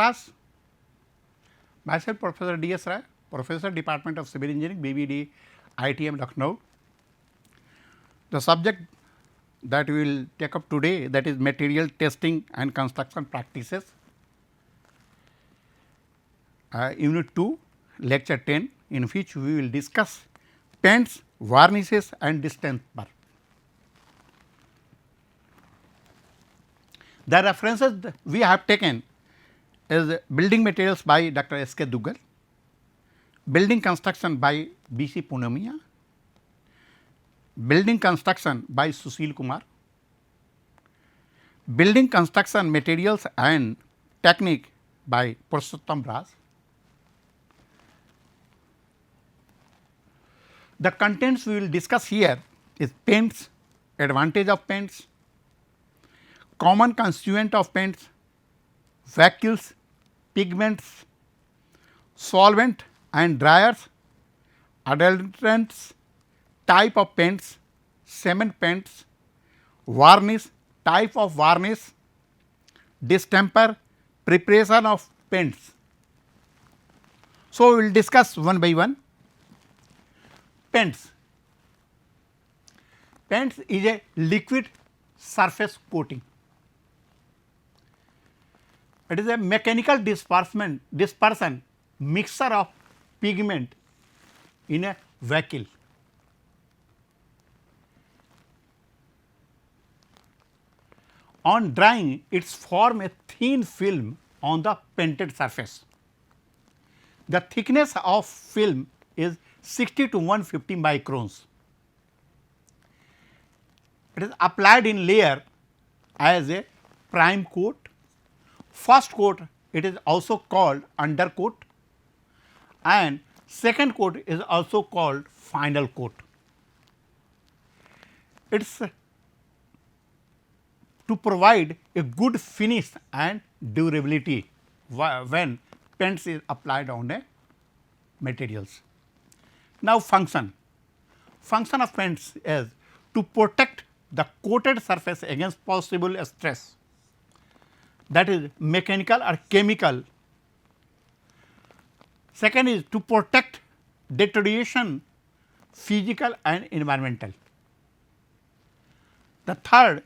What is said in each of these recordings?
class. Myself Professor D. S. Rai, Professor Department of Civil Engineering, BBD, ITM Lucknow. The subject that we will take up today, that is material testing and construction practices. Unit 2, lecture 10, in which we will discuss paints, varnishes and distemper. The references we have taken is building materials by Dr. S. K. Duggal, building construction by B. C. Punamiya, building construction by Sushil Kumar, building construction materials and technique by Purushottam Raj. The contents we will discuss here is paints, advantage of paints, common constituent of paints, vacuoles, pigments, solvent and dryers, adulterants, type of paints, cement paints, varnish, type of varnish, distemper, preparation of paints. So, we will discuss one by one. Paints. Paints is a liquid surface coating. It is a mechanical dispersion mixture of pigment in a vacuole. On drying, it forms a thin film on the painted surface. The thickness of film is 60 to 150 microns. It is applied in layer as a prime coat. First coat, it is also called undercoat, and second coat is also called final coat. It is to provide a good finish and durability when paints is applied on a materials. Now, function of paints is to protect the coated surface against possible stress, that is mechanical or chemical. Second is to protect deterioration, physical and environmental. The third,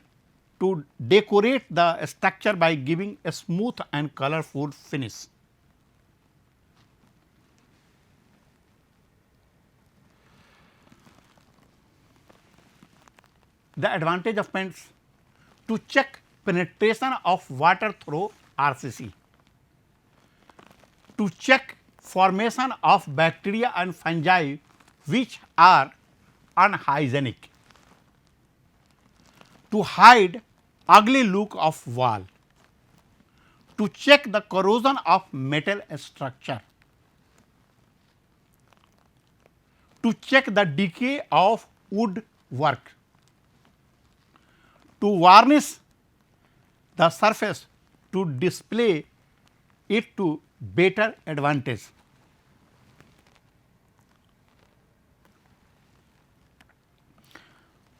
to decorate the structure by giving a smooth and colorful finish. The advantage of paints: to check penetration of water through RCC, to check formation of bacteria and fungi which are unhygienic, to hide ugly look of wall, to check the corrosion of metal structure, to check the decay of wood work, to varnish the surface to display it to better advantage.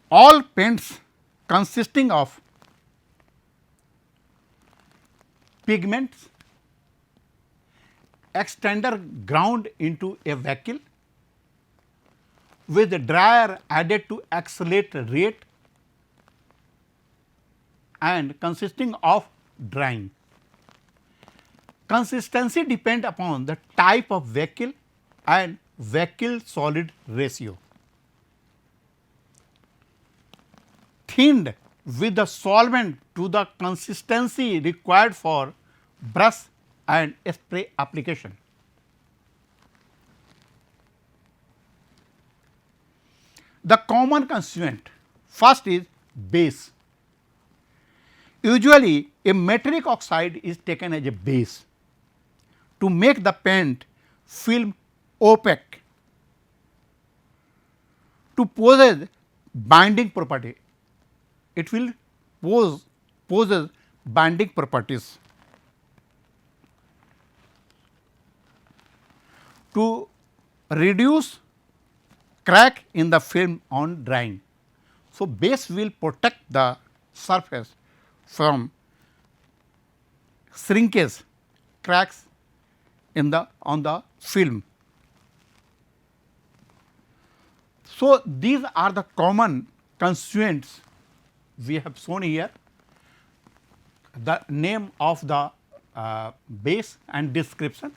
All paints consisting of pigments, extender ground into a vacuole with a dryer added to accelerate rate and consisting of drying. Consistency depend upon the type of vacuole and vacuole solid ratio. Thinned with the solvent to the consistency required for brush and spray application. The common constituent first is base. Usually a metallic oxide is taken as a base to make the paint film opaque, to possess binding property. It will possess binding properties, to reduce crack in the film on drying. So, base will protect the surface from shrinkage, cracks in the on the film. So, these are the common constituents we have shown here, the name of the base and description.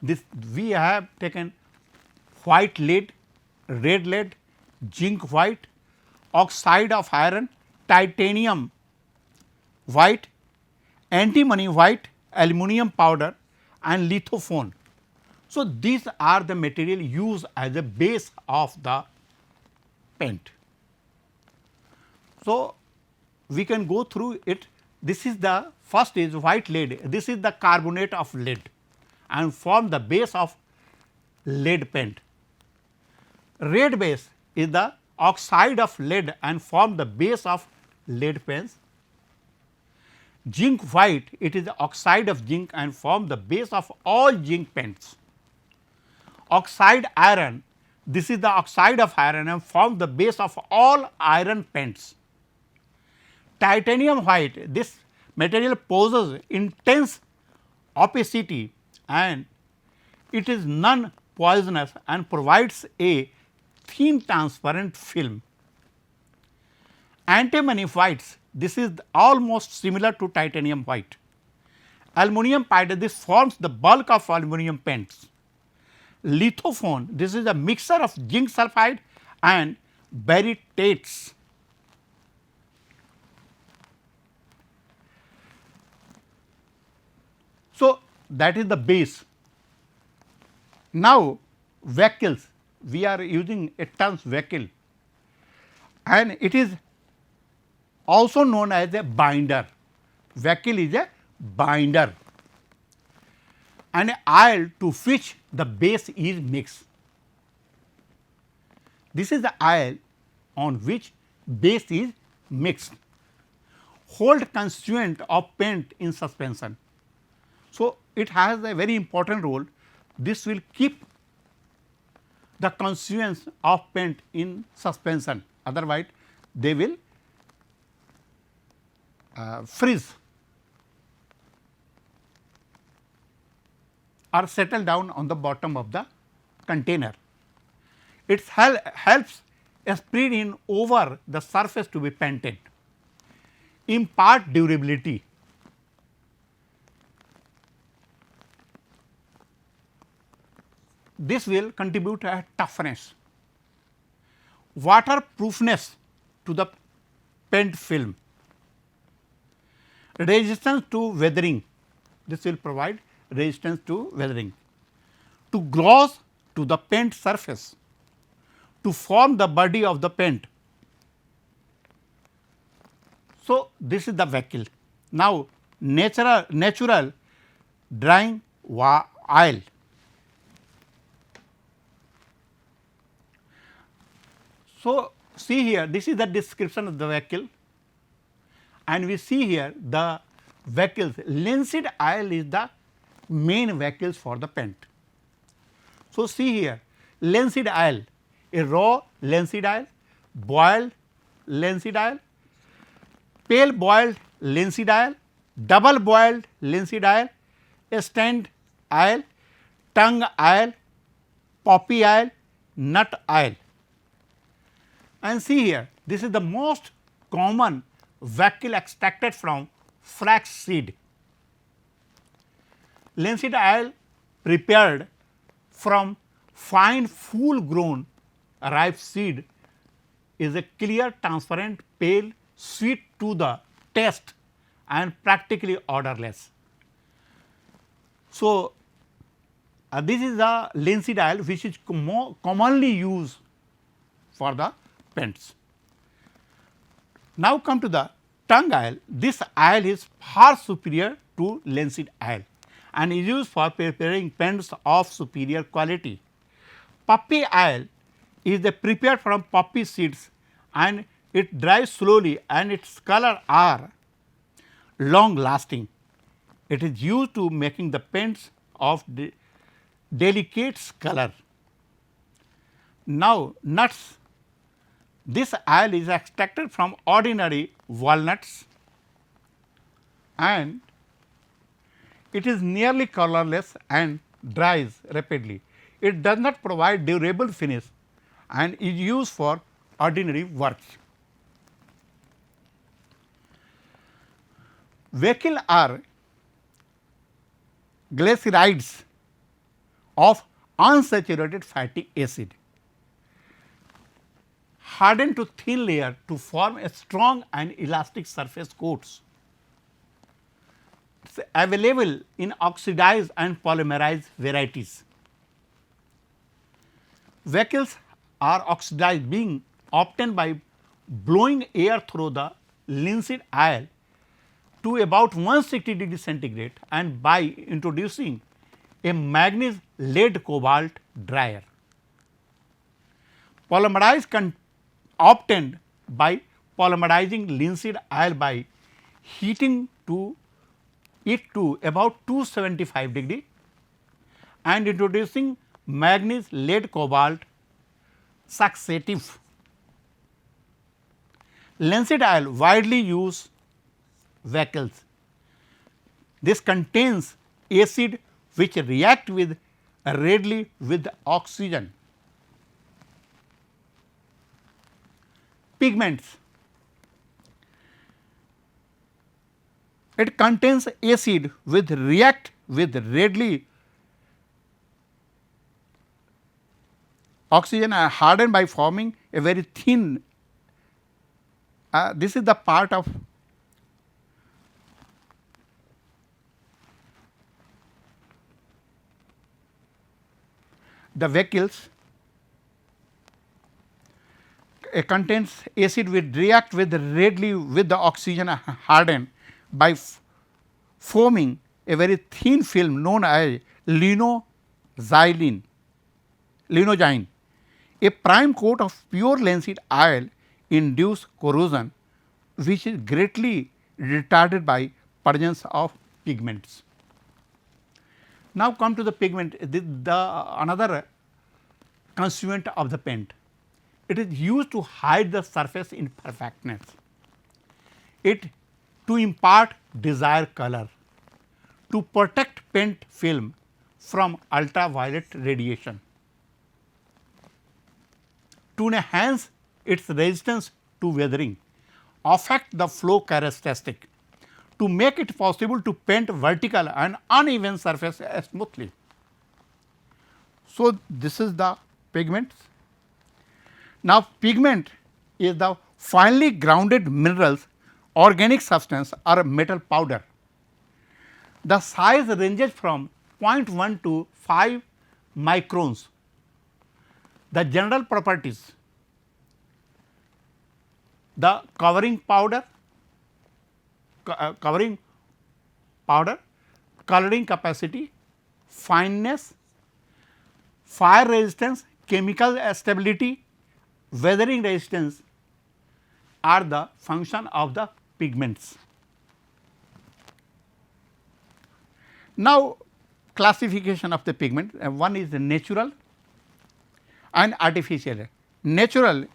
This we have taken white lead, red lead, zinc white, oxide of iron, titanium white, antimony white, aluminum powder and lithophone. So, these are the material used as a base of the paint. So, we can go through it. This is the first is white lead, this is the carbonate of lead and form the base of lead paint. Red base is the oxide of lead and form the base of lead paints. Zinc white, it is the oxide of zinc and form the base of all zinc paints. Oxide iron, this is the oxide of iron and form the base of all iron paints. Titanium white, this material poses intense opacity and it is non poisonous and provides a thin transparent film. Antimony whites, this is almost similar to titanium white. Aluminum powder, this forms the bulk of aluminum paints. Lithophone, this is a mixture of zinc sulphide and barytates. So, that is the base. Now, vacuoles, we are using a term vacuole and it is also known as a binder. Vacuole is a binder, an aisle to which the base is mixed. This is the aisle on which base is mixed. Hold constituent of paint in suspension. So, it has a very important role. This will keep the constituents of paint in suspension, otherwise they will freeze or settle down on the bottom of the container. It helps spread in over the surface to be painted, impart durability. This will contribute to toughness, waterproofness to the paint film, resistance to weathering. This will provide resistance to weathering, to gloss to the paint surface, to form the body of the paint. So, this is the vacuole. Now, natural drying oil. So, see here, this is the description of the vacuole and we see here the vacuoles. Linseed oil is the main vacuoles for the paint. So, see here linseed oil, a raw linseed oil, boiled linseed oil, pale boiled linseed oil, double boiled linseed oil, stand oil, tongue oil, poppy oil, nut oil. And see here, this is the most common vacuole extracted from flax seed. Linseed oil prepared from fine full grown ripe seed is a clear, transparent, pale, sweet to the taste and practically odorless. So, this is the linseed oil which is commonly used for the paints. Now, come to the tongue oil. This oil is far superior to linseed oil and is used for preparing paints of superior quality. Poppy oil is prepared from poppy seeds and it dries slowly and its color are long lasting. It is used to making the paints of delicate color. Now, nuts. This oil is extracted from ordinary walnuts and It is nearly colorless and dries rapidly. It does not provide durable finish and is used for ordinary works. Vehicles are glycerides of unsaturated fatty acid hardened to thin layer to form a strong and elastic surface coats. It is available in oxidized and polymerized varieties. Vehicles are oxidized being obtained by blowing air through the linseed oil to about 160 degree centigrade and by introducing a manganese lead cobalt dryer. Polymerized obtained by polymerizing linseed oil by heating it to about 275 degree and introducing manganese lead cobalt succative. Linseed oil widely used vehicles. This contains acid which react with readily with oxygen. Pigments. It contains acid with react with readily oxygen are hardened by forming a very thin. This is the part of the vehicles. It contains acid which react with readily with the oxygen hardened by forming a very thin film known as linozyme, a prime coat of pure linseed oil induce corrosion which is greatly retarded by presence of pigments. Now, come to the pigment, the another constituent of the paint. It is used to hide the surface imperfectness, to impart desired color, to protect paint film from ultraviolet radiation, to enhance its resistance to weathering, affect the flow characteristic, to make it possible to paint vertical and uneven surface smoothly. So, this is the pigments. Now, pigment is the finely grounded minerals, organic substance or metal powder. The size ranges from 0.1 to 5 microns. The general properties: the covering powder, coloring capacity, fineness, fire resistance, chemical stability, weathering resistance are the function of the pigments. Now, classification of the pigment, one is natural and artificial. Natural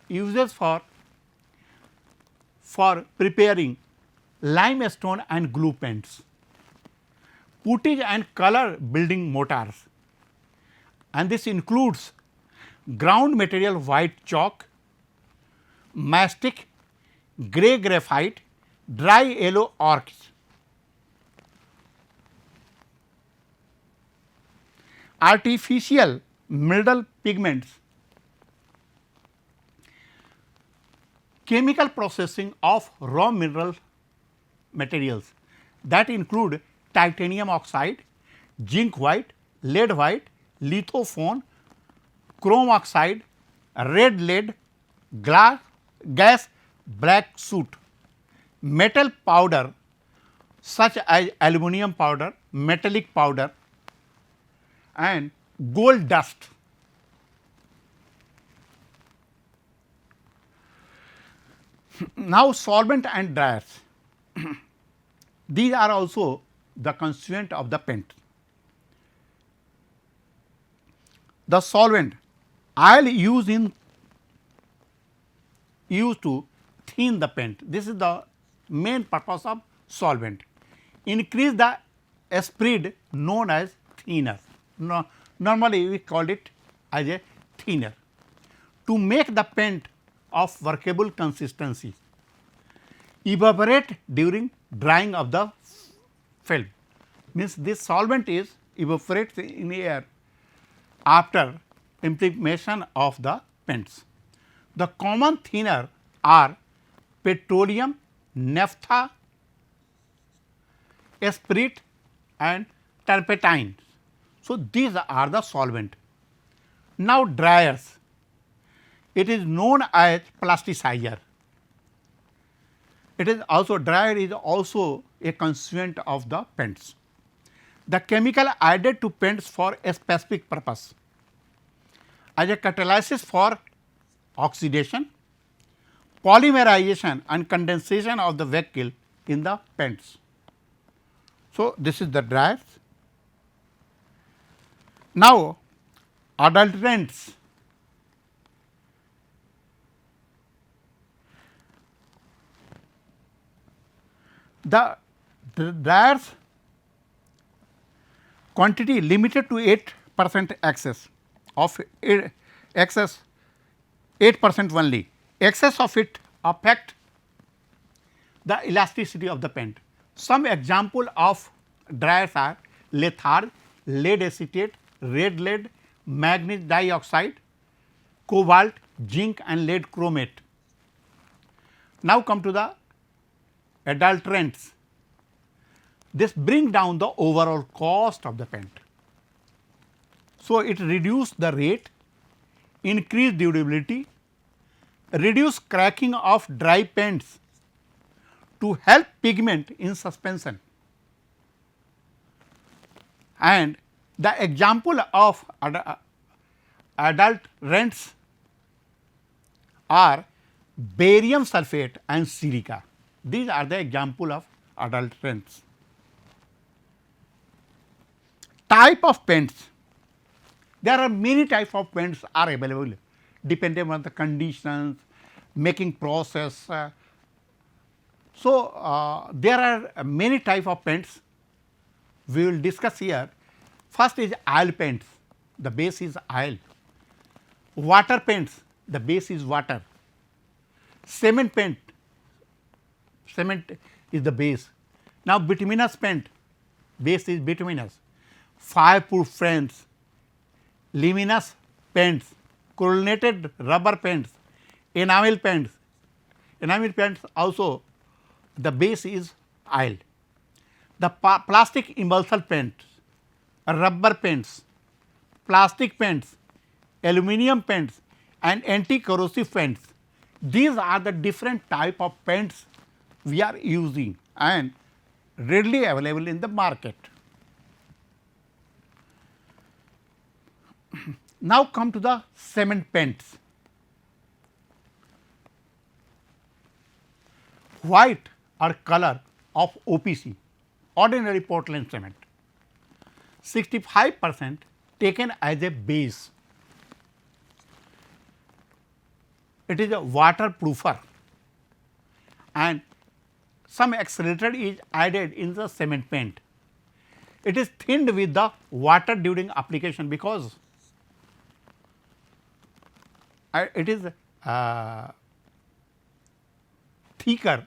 uses for preparing limestone and glue paints, putty and color building mortars, and this includes ground material white chalk, mastic, grey graphite, dry yellow ochre. Artificial mineral pigments, chemical processing of raw mineral materials that include titanium oxide, zinc white, lead white, lithophone, chrome oxide, red lead, gas black soot, metal powder such as aluminum powder, metallic powder and gold dust. Now, solvent and dryers, these are also the constituent of the paint. The solvent, oil used to thin the paint. This is the main purpose of solvent. Increase the a spread known as thinner. Normally we call it as a thinner. To make the paint of workable consistency, evaporate during drying of the film, means this solvent is evaporates in air after implementation of the paints. The common thinner are petroleum, naphtha, spirit and turpentine. So, these are the solvent. Now, dryers, it is known as plasticizer. It is also dryer is also a constituent of the paints. The chemical added to paints for a specific purpose as a catalysis for oxidation, polymerization and condensation of the vehicle in the paints. So, this is the dryers. Now, adulterants. The dryers quantity limited to 8% excess of excess 8% only. Excess of it affect the elasticity of the paint. Some example of dryers are lethard, lead acetate, red lead, manganese dioxide, cobalt, zinc and lead chromate. Now, come to the adulterants. This bring down the overall cost of the paint. So, it reduce the rate, increase durability, reduce cracking of dry paints to help pigment in suspension. And the example of adulterants are barium sulphate and silica. These are the example of adulterants. Type of paints. There are many types of paints are available depending on the conditions, making process. There are many type of paints we will discuss here. First is oil paints, the base is oil. Water paints, the base is water. Cement paint, cement is the base. Now, bituminous paint, base is bituminous. Fireproof paints, luminous paints, chlorinated rubber paints, enamel paints. Enamel paints also the base is oil. The plastic emulsion paints, rubber paints, plastic paints, aluminum paints and anti-corrosive paints. These are the different type of paints we are using and readily available in the market. Now, come to the cement paints. White or color of OPC, ordinary Portland cement, 65% taken as a base. It is a waterproofer and some accelerator is added in the cement paint. It is thinned with the water during application because it is thicker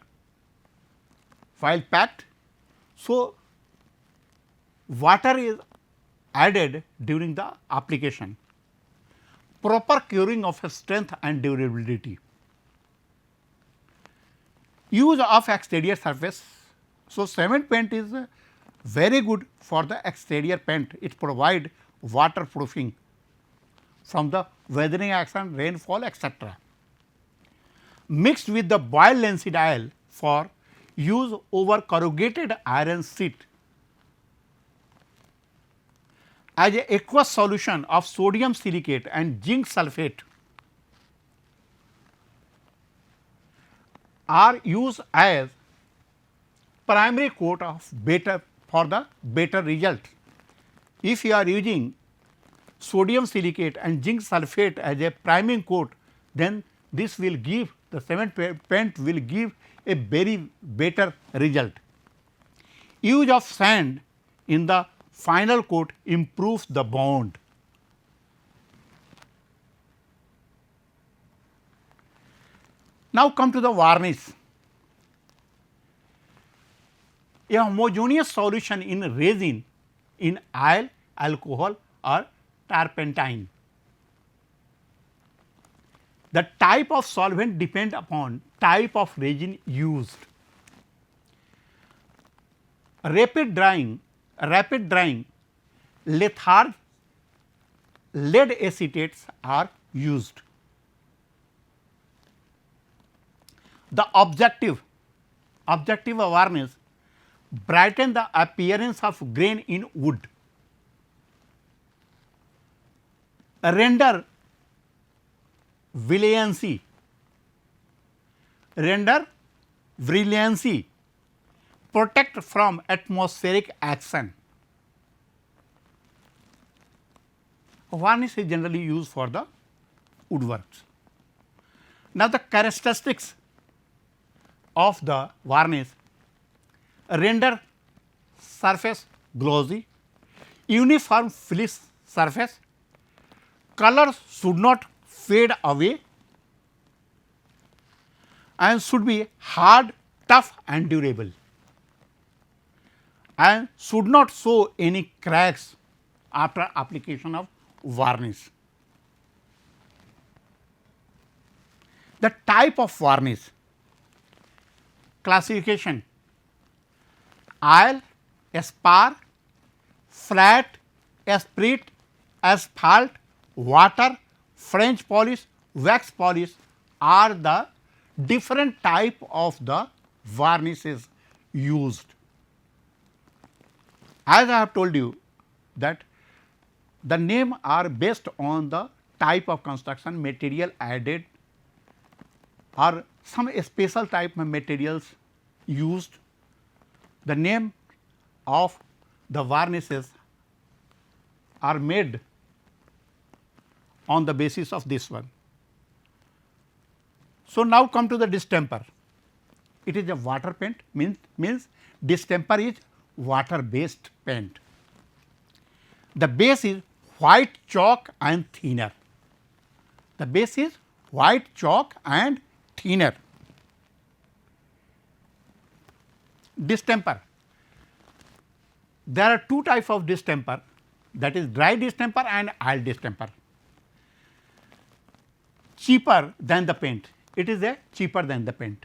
while packed. So, water is added during the application. Proper curing of strength and durability. Use of exterior surface. So, cement paint is very good for the exterior paint. It provides waterproofing from the weathering action, rainfall, etc. Mixed with the boiled linseed oil for use over corrugated iron sheet as a aqueous solution of sodium silicate and zinc sulphate are used as primary coat of better for the better result. If you are using sodium silicate and zinc sulphate as a priming coat, then this will give the cement paint will give a very better result. Use of sand in the final coat improves the bond. Now, come to the varnish. A homogeneous solution in resin in oil, alcohol or turpentine. The type of solvent depend upon type of resin used. Rapid drying, litharge, lead acetates are used. The objective of varnish brighten the appearance of grain in wood, render brilliancy, protect from atmospheric action. Varnish is generally used for the woodworks. Now, the characteristics of the varnish: render surface glossy, uniform finish surface, colors should not fade away and should be hard, tough and durable, and should not show any cracks after application of varnish. The type of varnish classification: oil, spar, flat, sprit, asphalt, water, French polish, wax polish are the different type of the varnishes used. As I have told you that the name are based on the type of construction, material added or some special type of materials used. The name of the varnishes are made on the basis of this one. So, now come to the distemper. It is a water paint, means distemper is water based paint. The base is white chalk and thinner. The base is white chalk and thinner. Distemper. There are two types of distemper, that is dry distemper and oil distemper. Cheaper than the paint, it is a cheaper than the paint.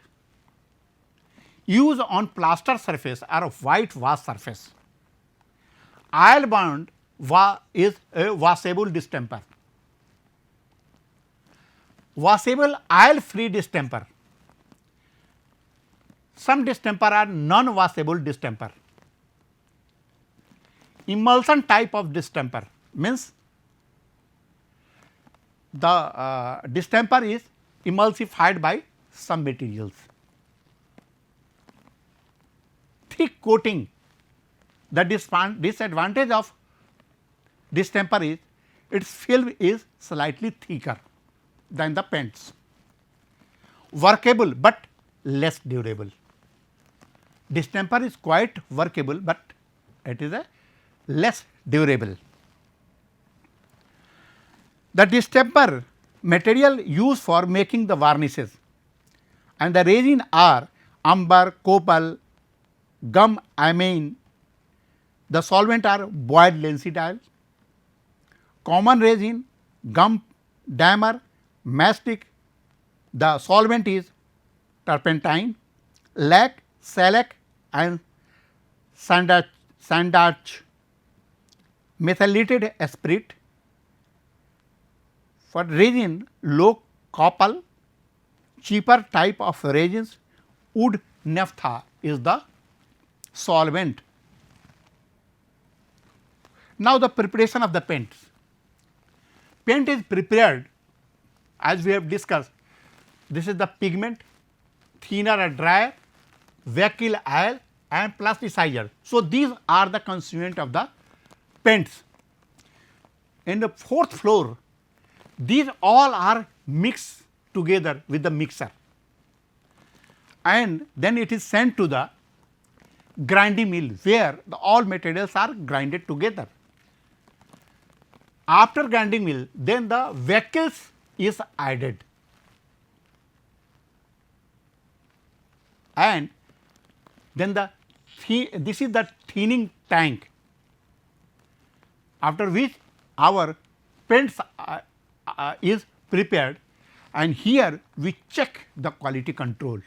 Used on plaster surface or white wash surface. Oil bound is a washable distemper. Washable oil free distemper. Some distemper are non washable distemper. Emulsion type of distemper means the distemper is emulsified by some materials. Thick coating, the disadvantage of distemper is its film is slightly thicker than the paints. Workable but less durable. Distemper is quite workable, but it is a less durable. The distemper material used for making the varnishes and the resin are amber, copal, gum amine. The solvent are boiled linseed. Common resin, gum, damer, mastic. The solvent is turpentine, lac, shellac and sandach. Methylated spirit. For resin, low copal, cheaper type of resins, wood naphtha is the solvent. Now, the preparation of the paints. Paint is prepared as we have discussed. This is the pigment, thinner or drier, vehicle oil and plasticizer. So, these are the constituent of the paints. In the fourth floor, these all are mixed together with the mixer, and then it is sent to the grinding mill where all materials are grinded together. After grinding mill, then the vehicles is added, and then this is the thinning tank, after which our paints is prepared, and here we check the quality control.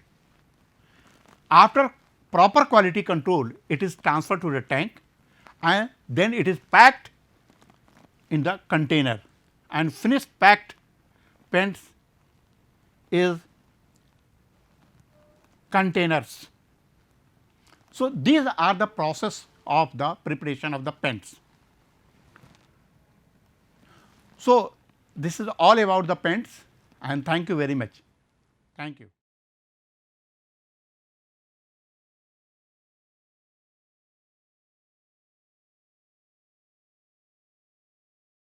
After proper quality control, it is transferred to the tank and then it is packed in the container, and finished packed paints is containers. So, these are the process of the preparation of the paints. So, this is all about the paints, and thank you very much. Thank you.